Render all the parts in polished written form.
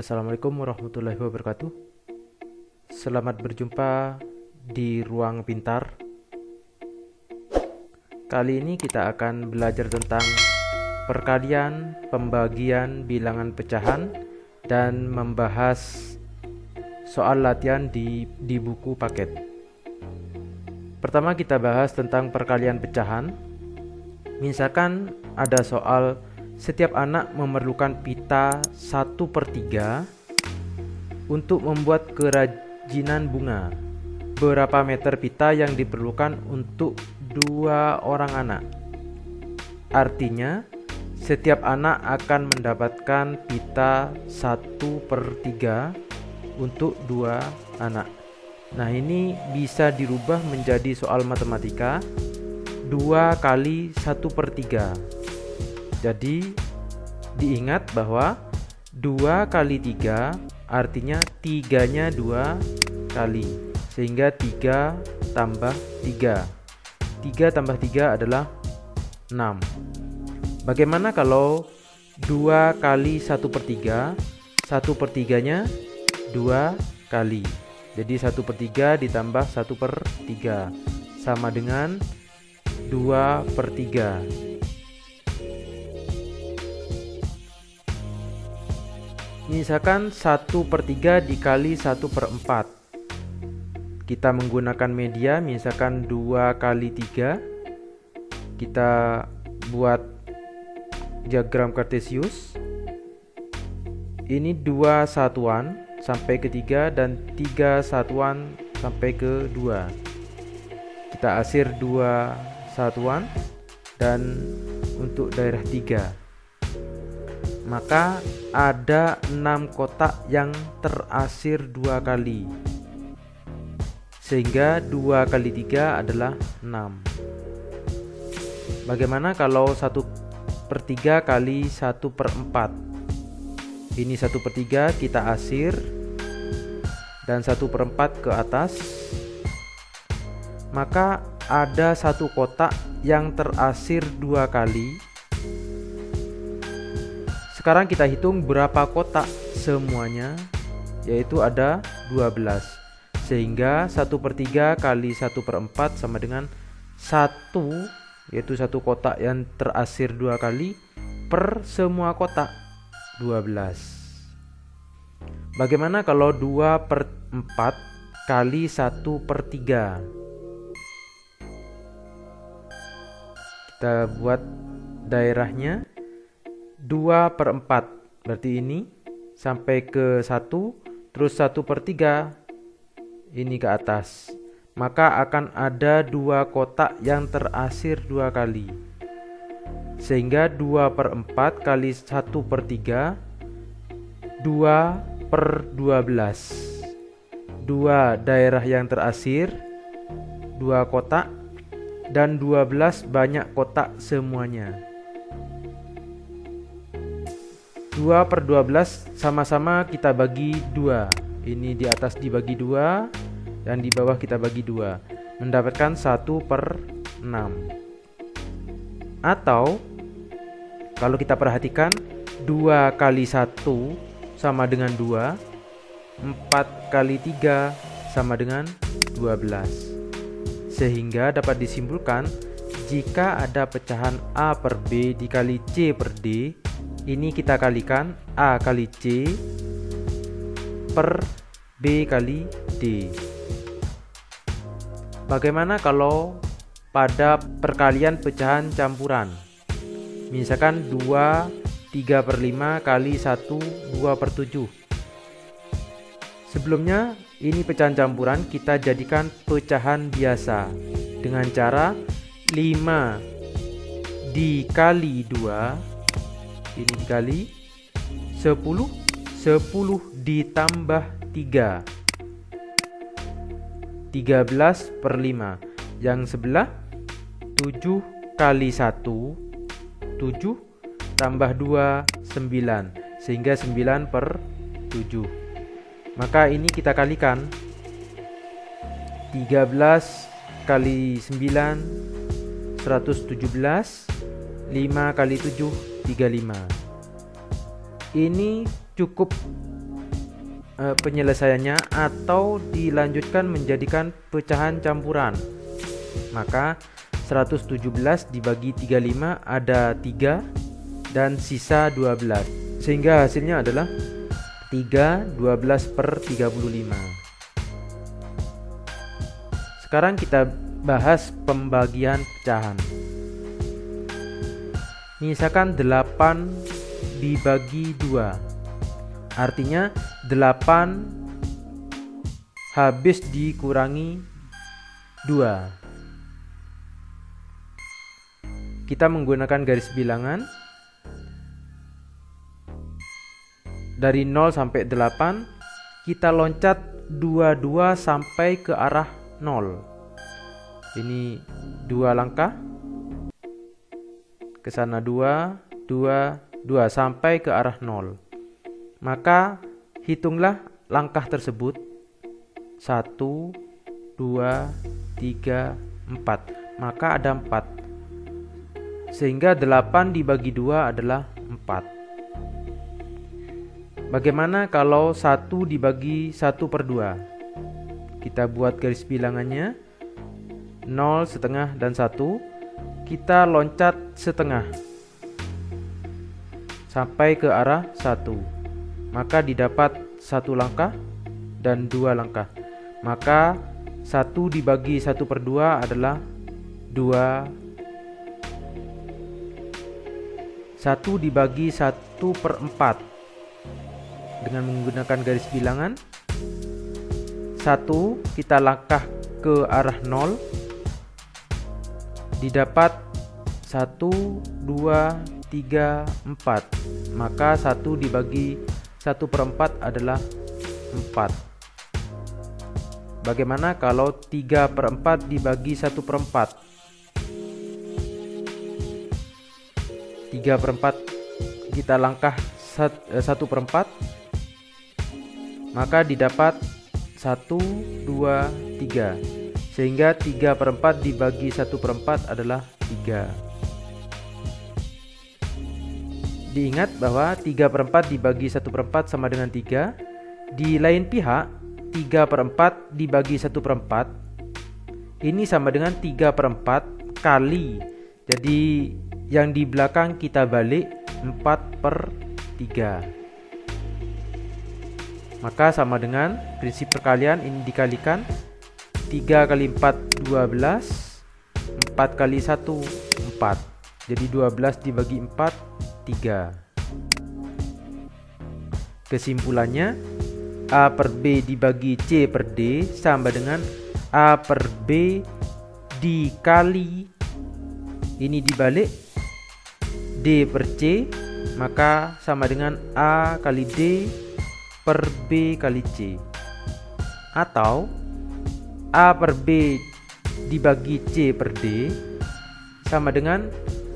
Assalamualaikum warahmatullahi wabarakatuh. Selamat berjumpa di Ruang Pintar. Kali ini kita akan belajar tentang perkalian, pembagian bilangan pecahan, dan membahas soal latihan di buku paket. Pertama kita bahas tentang perkalian pecahan. Misalkan ada soal setiap anak memerlukan pita 1/3 untuk membuat kerajinan bunga. Berapa meter pita yang diperlukan untuk 2 orang anak? Artinya, setiap anak akan mendapatkan pita 1/3 untuk 2 anak. Nah, ini bisa dirubah menjadi soal matematika 2 kali 1/3. Jadi diingat bahwa 2 kali 3 artinya 3-nya 2 kali, sehingga 3 tambah 3. 3 tambah 3 adalah 6. Bagaimana kalau 2 kali 1/3? 1/3-nya 2 kali. Jadi 1/3 ditambah 1/3 sama dengan 2/3. Misalkan 1/3 dikali 1/4. Kita menggunakan media, misalkan 2 kali 3. Kita buat diagram kartesius. Ini 2 satuan sampai ke 3 dan 3 satuan sampai ke 2. Kita asir 2 satuan dan untuk daerah 3. Maka ada 6 kotak yang terasir 2 kali, sehingga 2 kali 3 adalah 6. Bagaimana kalau 1/3 kali 1/4? Ini 1/3 kita asir dan 1/4 ke atas. Maka ada 1 kotak yang terasir 2 kali. Sekarang kita hitung berapa kotak semuanya, yaitu ada 12. Sehingga 1/3 kali 1/4 sama dengan 1, yaitu 1 kotak yang terasir 2 kali per semua kotak 12. Bagaimana kalau 2/4 kali 1/3? Kita buat daerahnya 2/4, berarti ini sampai ke 1, terus 1/3 ini ke atas. Maka akan ada 2 kotak yang terasir 2 kali, sehingga 2/4 kali 1/3 2/12. 2 daerah yang terasir 2 kotak dan 12 banyak kotak semuanya. 2/12 sama-sama kita bagi 2. Ini di atas dibagi 2 dan di bawah kita bagi 2, mendapatkan 1/6. Atau kalau kita perhatikan 2 kali 1 sama dengan 2, 4 kali 3 sama dengan 12. Sehingga dapat disimpulkan jika ada pecahan A per B dikali C per D, ini kita kalikan A kali C per B kali D. Bagaimana kalau pada perkalian pecahan campuran? Misalkan 2 3/5 kali 1 2/7. Sebelumnya ini pecahan campuran kita jadikan pecahan biasa dengan cara 5 dikali 2, ini dikali 10, 10 ditambah 3, 13/5. Yang sebelah 7 kali 1 7 tambah 2 9, sehingga 9/7. Maka ini kita kalikan 13 kali 9 117, 5 kali 7, 35. Ini cukup penyelesaiannya, atau dilanjutkan menjadikan pecahan campuran. Maka 117 dibagi 35 ada 3 dan sisa 12, sehingga hasilnya adalah 3/12/35. Sekarang kita bahas pembagian pecahan. Misalkan 8 dibagi 2, artinya 8 habis dikurangi 2. Kita menggunakan garis bilangan dari 0 sampai 8. Kita loncat 22 sampai ke arah 0. Ini 2 langkah ke sana, 2 sampai ke arah 0. Maka hitunglah langkah tersebut. 1, 2, 3, 4. Maka ada 4. Sehingga 8 dibagi 2 adalah 4. Bagaimana kalau 1 dibagi 1/2? Kita buat garis bilangannya, 0, setengah, dan 1. Kita loncat setengah sampai ke arah 1. Maka didapat 1 langkah dan 2 langkah. Maka 1 dibagi 1/2 adalah 2. 1 dibagi 1/4 dengan menggunakan garis bilangan. 1 kita langkah ke arah 0, didapat 1, 2, 3, 4. Maka 1 dibagi 1/4 adalah 4. Bagaimana kalau 3/4 dibagi 1/4? 3/4 kita langkah 1/4, maka didapat 1, 2, 3. Sehingga 3/4 dibagi 1/4 adalah 3. Diingat bahwa 3/4 dibagi 1/4 sama dengan 3. Di lain pihak, 3/4 dibagi 1/4 ini sama dengan 3/4 kali. Jadi yang di belakang kita balik 4/3. Maka sama dengan prinsip perkalian, ini dikalikan 3 kali 4 12, 4 kali 1 4. Jadi 12 dibagi 4 3. Kesimpulannya, A per B dibagi C per D sama dengan A per B dikali, ini dibalik, D per C, maka sama dengan A kali D per B kali C. Atau A per B dibagi C per D sama dengan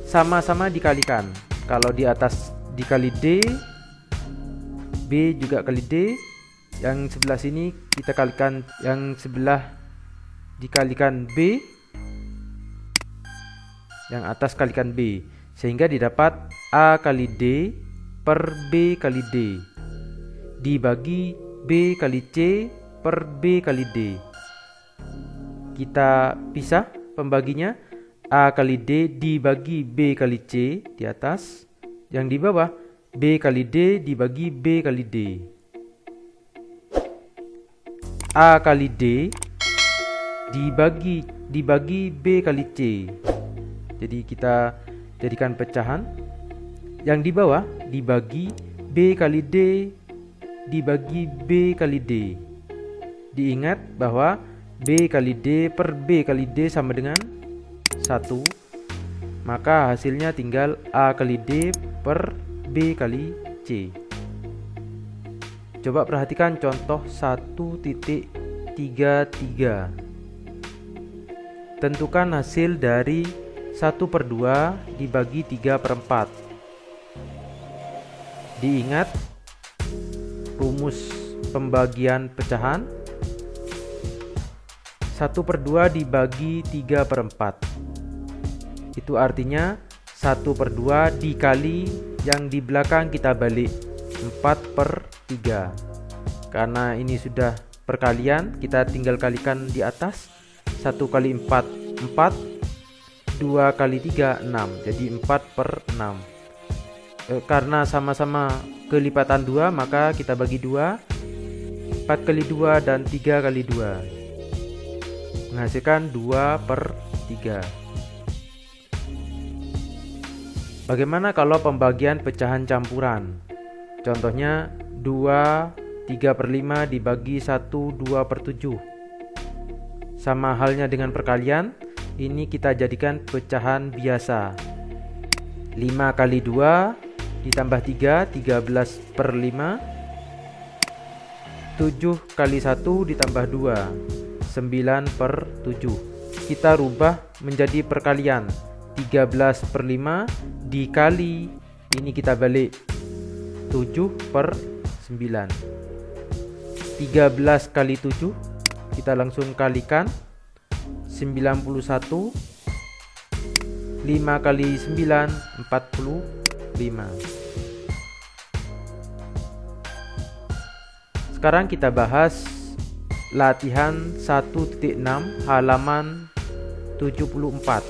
sama-sama dikalikan. Kalau di atas dikali D, B juga kali D. Yang sebelah sini kita kalikan, yang sebelah dikalikan B, yang atas kalikan B. Sehingga didapat A kali D per B kali D dibagi B kali C per B kali D. Kita pisah pembaginya, A kali D dibagi B kali C di atas, yang di bawah B kali D dibagi B kali D. A kali D dibagi B kali C. Jadi kita jadikan pecahan. Yang di bawah dibagi B kali D dibagi B kali D. Diingat bahwa B kali D per B kali D sama dengan 1. Maka hasilnya tinggal A kali D per B kali C. Coba perhatikan contoh 1.33. Tentukan hasil dari 1/2 dibagi 3/4. Diingat rumus pembagian pecahan, 1/2 dibagi 3/4. Itu artinya 1/2 dikali yang di belakang kita balik 4/3. Karena ini sudah perkalian, kita tinggal kalikan di atas. 1 kali 4 4, 2 kali 3 6, jadi 4/6. Karena sama-sama kelipatan 2, maka kita bagi 2. 4 kali 2 dan 3 kali 2 menghasilkan 2/3. Bagaimana kalau pembagian pecahan campuran? Contohnya 2 3/5 dibagi 1 2/7. Sama halnya dengan perkalian, ini kita jadikan pecahan biasa. 5 kali 2 ditambah 3, 13/5. 7 kali 1 ditambah 2, 9/7. Kita rubah menjadi perkalian. 13/5 dikali, ini kita balik 7/9. 13 kali 7 kita langsung kalikan 91. 5 kali 9 45. Sekarang kita bahas latihan 1.6 halaman 74.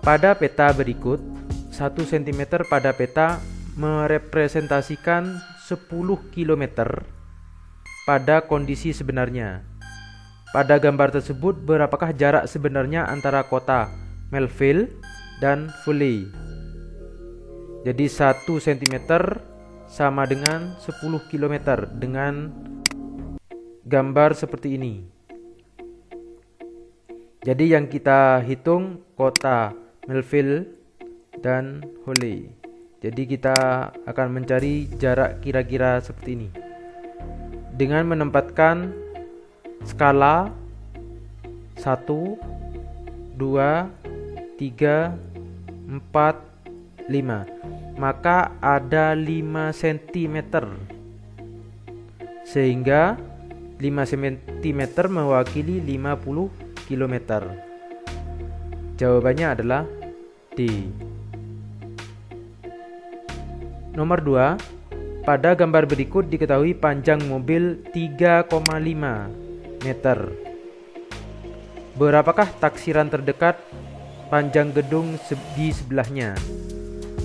Pada peta berikut, 1 cm pada peta merepresentasikan 10 km pada kondisi sebenarnya. Pada gambar tersebut, berapakah jarak sebenarnya antara kota Melville dan Foley? Jadi 1 cm sama dengan 10 km dengan gambar seperti ini. Jadi yang kita hitung kota Melville dan Foley. Jadi kita akan mencari jarak kira-kira seperti ini dengan menempatkan skala 1, 2, 3, 4, 5. Maka ada 5 cm. Sehingga 5 cm mewakili 50 km. Jawabannya adalah D. Nomor 2. Pada gambar berikut diketahui panjang mobil 3,5 meter. Berapakah taksiran terdekat panjang gedung di sebelahnya?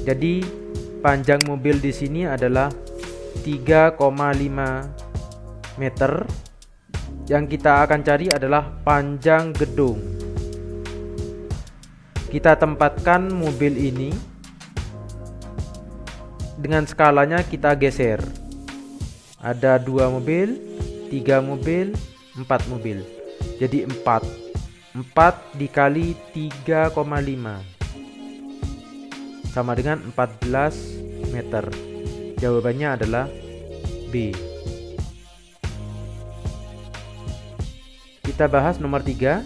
Jadi panjang mobil di sini adalah 3,5 meter. Yang kita akan cari adalah panjang gedung. Kita tempatkan mobil ini dengan skalanya kita geser. Ada 2 mobil, 3 mobil, 4 mobil. Jadi 4 dikali 3,5 sama dengan 14 meter. Jawabannya adalah B. Kita bahas nomor 3.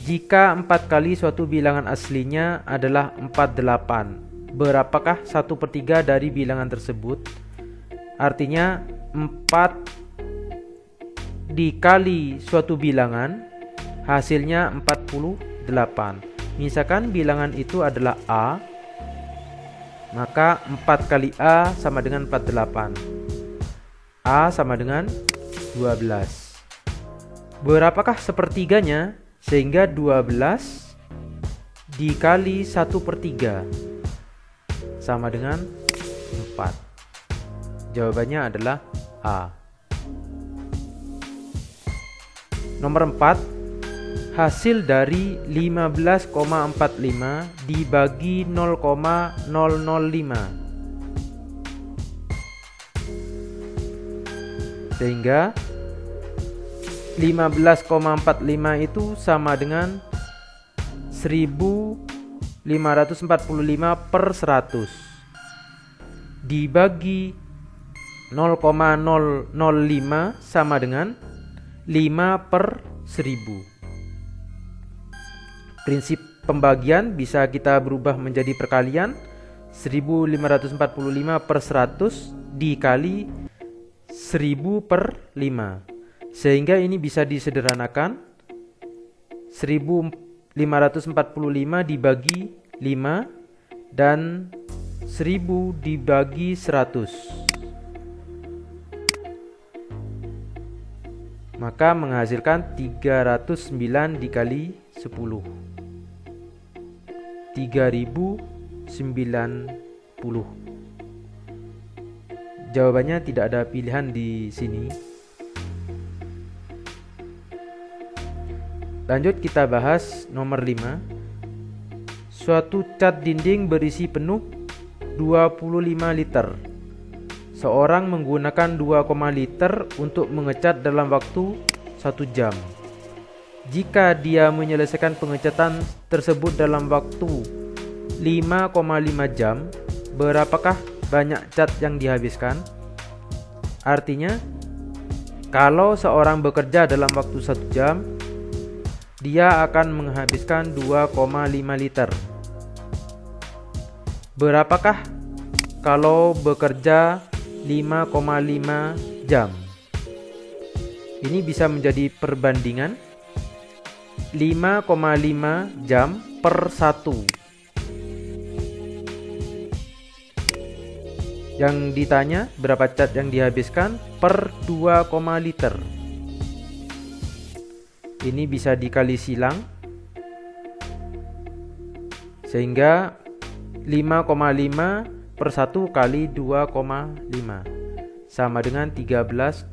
Jika 4 kali suatu bilangan aslinya adalah 48, berapakah 1/3 dari bilangan tersebut? Artinya 4 dikali suatu bilangan hasilnya 48. Misalkan bilangan itu adalah A, maka 4 kali A sama dengan 48. A sama dengan 12. Berapakah sepertiganya? Sehingga 12 dikali 1/3 sama dengan 4. Jawabannya adalah A. Nomor 4. Hasil dari 15,45 dibagi 0,005. Sehingga 15,45 itu sama dengan 1545/100 dibagi 0,005 sama dengan 5/1000. Prinsip pembagian bisa kita berubah menjadi perkalian. 1545/100 dikali 1000/5. Sehingga ini bisa disederhanakan. 1000 545 dibagi 5 dan 1000 dibagi 100. Maka menghasilkan 309 dikali 10. 3090. Jawabannya tidak ada pilihan di sini. Lanjut kita bahas nomor 5. Suatu cat dinding berisi penuh 25 liter. Seorang menggunakan 2, liter untuk mengecat dalam waktu 1 jam. Jika dia menyelesaikan pengecatan tersebut dalam waktu 5,5 jam, berapakah banyak cat yang dihabiskan? Artinya, kalau seorang bekerja dalam waktu 1 jam, dia akan menghabiskan 2,5 liter. Berapakah kalau bekerja 5,5 jam? Ini bisa menjadi perbandingan 5,5 jam per 1. Yang ditanya berapa cat yang dihabiskan per 2, liter. Ini bisa dikali silang, sehingga 5,5 per 1 kali 2,5 sama dengan 13,7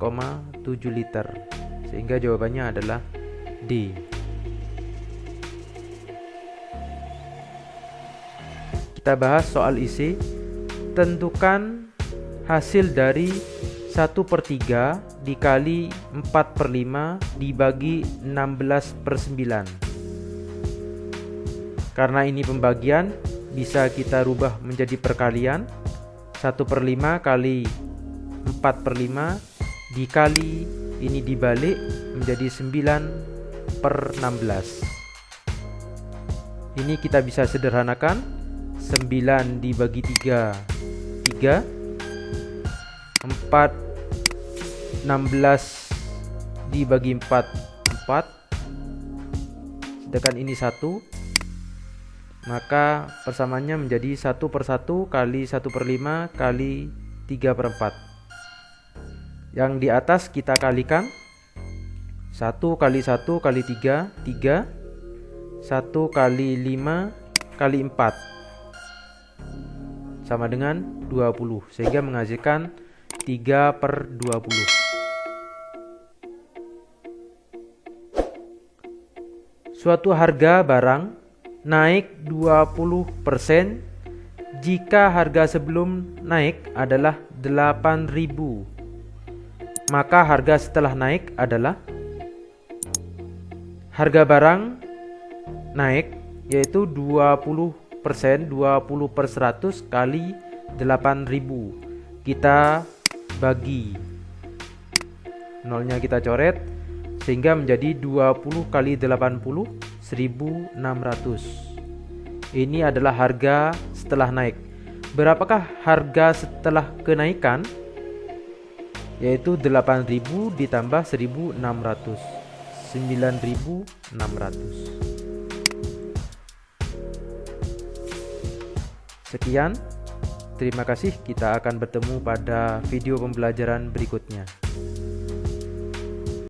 liter. Sehingga jawabannya adalah D. Kita bahas soal isi. Tentukan hasil dari 1/3 dikali 4/5 dibagi 16/9. Karena ini pembagian, bisa kita rubah menjadi perkalian. 1/5 kali 4/5 dikali ini dibalik menjadi 9/16. Ini kita bisa sederhanakan. 9 dibagi 3 3, 4, 16 dibagi 4 4, sedangkan ini 1, maka persamaannya menjadi 1/1 kali 1/5 kali 3/4. Yang di atas kita kalikan. 1 kali 1 kali 3 3, 1 kali 5 kali 4 sama dengan 20, sehingga menghasilkan 3/20. Suatu harga barang naik 20% jika harga sebelum naik adalah 8.000. Maka harga setelah naik adalah, harga barang naik yaitu 20%, 20/100 kali 8.000. Kita bagi, nolnya kita coret, sehingga menjadi 20 kali 80, 1.600. Ini adalah harga setelah naik. Berapakah harga setelah kenaikan? Yaitu 8.000 ditambah 1.600, 9.600. Sekian, terima kasih. Kita akan bertemu pada video pembelajaran berikutnya.